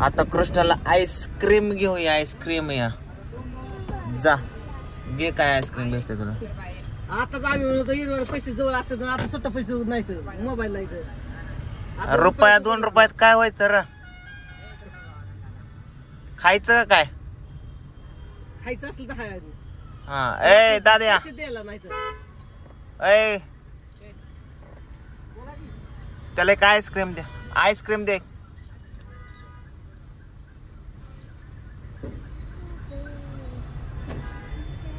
आता कृष्णाला आईस्क्रीम घेऊया. आईस्क्रीम या जा घे. काय आईस्क्रीम घ्यायचं तुला? आताच आम्ही म्हणतो पैसे जवळ असतात आता स्वतः पैसे नाही मोबाईल नाही. रुपया 2 रुपयात काय व्हायचं र? खायचं का काय? खायचं असलं तर खायचं. हा ए दाद्या द्यायला नाही तर ए त्याला एक आईस्क्रीम दे. आईस्क्रीम दे.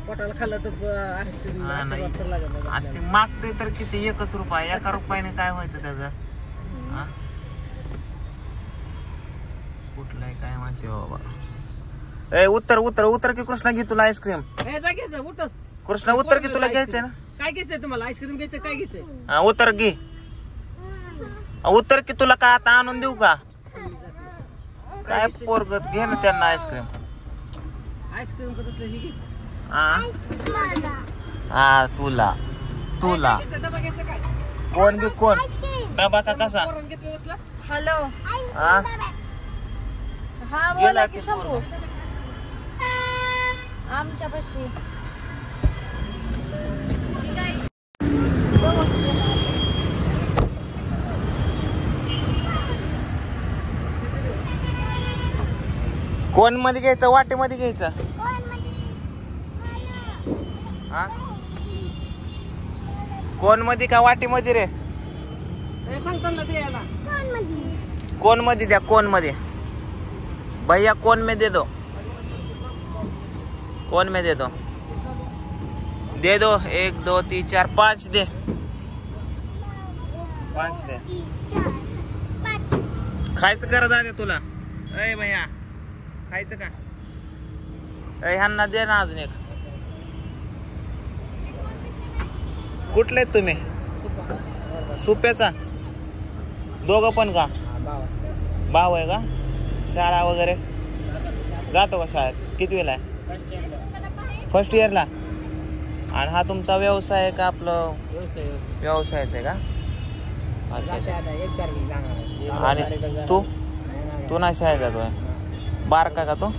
पोटाला खाल्लं तर मागते तर किती 1 रुपया. 1 रुपयाने काय व्हायचं त्याचं? कुठलाय काय माहिती बाबा. ए उत्तर उत्तर उत्तर की कृष्णा घे तुला आईस्क्रीम. कृष्णा उत्तर की तुला घ्यायचंय ना? काय घ्यायचंय तुम्हाला? आईस्क्रीम घ्यायचं काय घ्यायचंय? हा उत्तर घे. उत्तर की तुला का आता आणून देऊ का? काय पोरगत घे ना त्यांना आईस्क्रीम. आईस्क्रीम कसं असलं हे घ्यायचं. हा तुला तुला कोण घे कोण डबा का कसा? हॅलो हा हा बोला की शंभू आमच्या पाशी कोण मध्ये घ्यायचं? वाटेमध्ये घ्यायचं? हा कोण मध्ये का वाटेमध्ये रे? सांगताना द्यायला कोण मध्ये द्या. कोण मध्ये भैया कोण में दे दो. कोण में दे दो. दे दो 1 2 3 4 5 दे. 5 दे. खायचं करा दादा तुला. अय भैया खायचं का? ह्यांना दे ना अजून एक. कुठले तुम्ही? सुप्याचा दोघं पण का? भाऊ आहे का? शाळा वगैरे जातो का शाळेत? किती वेळा आहे? फर्स्ट इयरला. आणि हा तुमचा व्यवसाय आहे का? आपलं व्यवसायच आहे का? अच्छा. आणि तू नाही शाळेत जातोय? बारका का तो?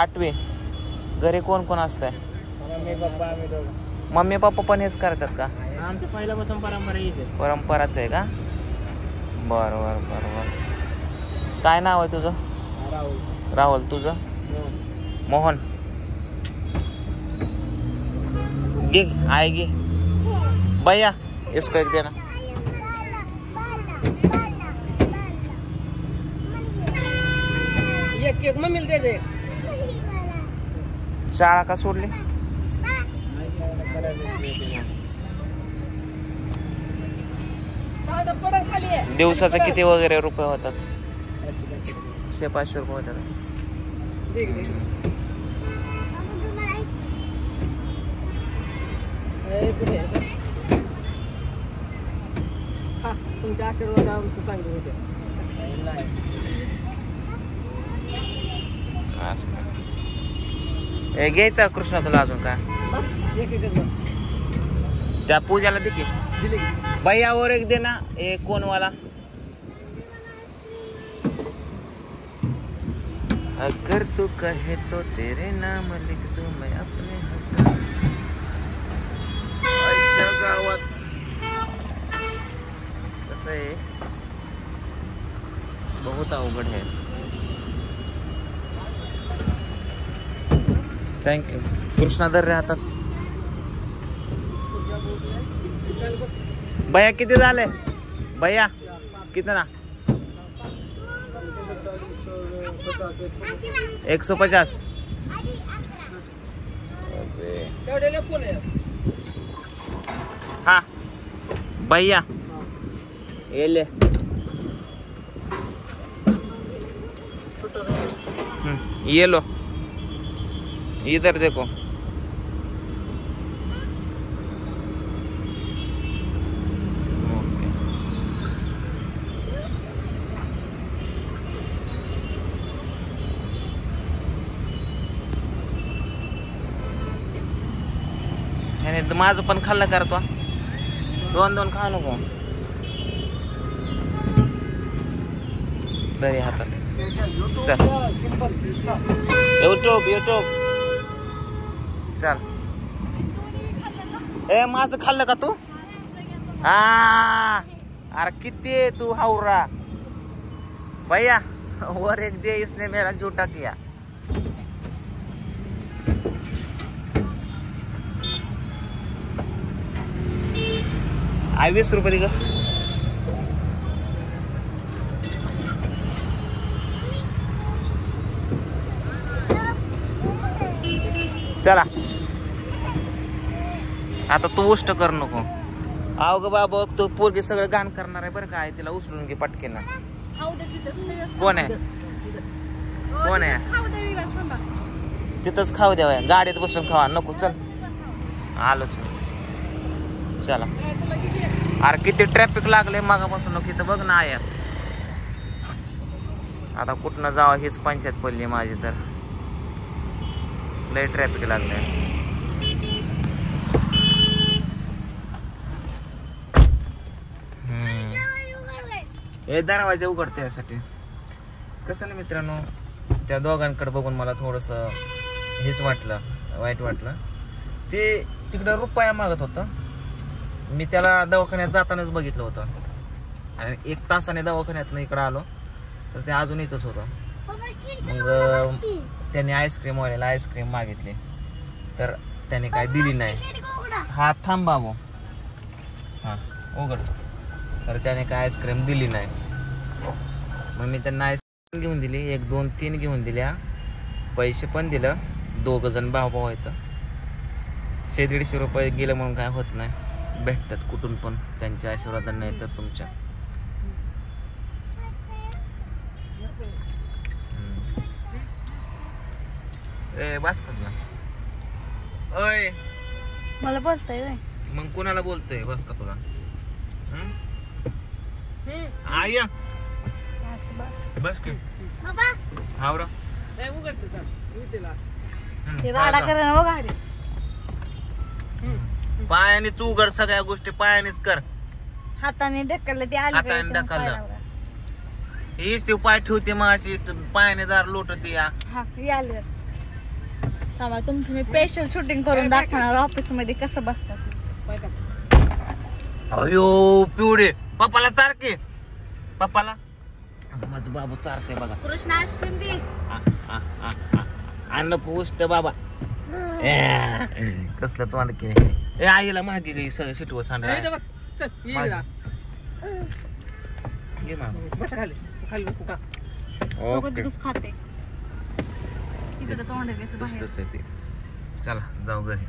8वी. घरी कोण कोण असतंय? मम्मी पप्पा पण हेच करतात का? आमच्या पहिल्यापासून परंपराच आहे का? बरोबर बरोबर. काय नाव आहे तुझं? राहुल. तुझं? मोहन. घे आहे घे. भैया इसको एक देना. एक मम्मीला दे. शाळा का सोडली? दिवसाचे किती वगैरे रुपये होतात? 100-500 रुपये होतात. तुमच्या आशीर्वाद आमचं चांगलं होतं. घ्यायचा कृष्णा तुला अजून काय? बस एक त्या पूजाला दे की. भैया और एक देना. एक कोण वाला? अगर तू कहे तो तेरे नाम लिख दूं मैं अपने गावात कसं आहे बहुत अवघड आहे. थँक्यू. कृष्णाधर राहतात. भैया किती झाले? भैया किती ना? 150. हाँ भैया ये ले. ये लो. इधर देखो. माझं पण खाल्लं करतो. 2-2 खा नको. दरी हातात चल युट्यूब चल. ए माझं खाल्लं का तू? हा अरे किती आहे तू हावरा भैया वर एक दे इसने मेरा झूठा किया. आई 20 रुपये दे ग. चला आता तू उष्ट कर नको. अव ग बाबा तू पोरगी सगळं घाण करणार आहे बरं काय. तिला उचलून घे पटकेन. कोण आहे कोण आहे? तिथंच खाऊ द्यावा गाडीत बसून खावा नको. चल आलोच चला. अरे किती ट्रॅफिक लागले मागापासून नको इथं बघ ना यार. आता कुठनं जावं हेच पंचायत पडली माझी तर. लय ट्रॅफिक लागले. हे दरवाजा उघडते यासाठी. कसं ना मित्रांनो त्या दोघांकडे बघून मला थोडस हेच वाटलं वाईट वाटलं. ते तिकडं रुपया मागत होतं. मी त्याला दवाखान्यात जातानाच बघितलं होतं आणि 1 तासाने दवाखान्यात इकडं आलो तर ते अजून इथंच होतं. मग त्याने आईस्क्रीमवाल्याला आईस्क्रीम मागितली तर त्याने काय दिली नाही. हा थांब बाबू हा उघड. तर त्याने काय आईस्क्रीम दिली नाही. मग मी त्यांना आईस्क्रीम घेऊन दिली 1 2 3 घेऊन दिल्या. पैसे पण दिलं. 2 जण भाऊ आहेत. 100-150 रुपये गेलं म्हणून काय होत नाही. भेटतात कुठून पण त्यांच्या आशीर्वादाने नाही तर तुमच्या. ए बस कर ना. ओय मला बोलतोय मग कोणाला बोलतोय बस का तुला? आय बस बस की बाबा. हा बरं नाही उघडते तिला. ते राडा करे ना गाडी. पायानेच उघड. सगळ्या गोष्टी पायानेच कर. हाताने ढकललं ते आली. हाताने ढकललं. हीच ती पाय ठेवते मग अशी पायाने दार लोटते या. हा आले. थांबा तुमचं मी स्पेशल शूटिंग करून दाखवणार ऑफिस मध्ये कसं बसतात. अयो पिवडे पप्पाला चारके. पप्पाला माझं बाबू चारते बघा. कृष्ण आईस्क्रीम दे. अन्न पुष्ट बाबा. कसलं तोंड के. ए आईला मागे गई सगळं शिटवत सांडा. बस चल ये ना. ये मागं. बस खाली खाली बस का. ओके तूच खाते तिकडे तोंड द्यायचं बाहेर. चला जाऊ घरी.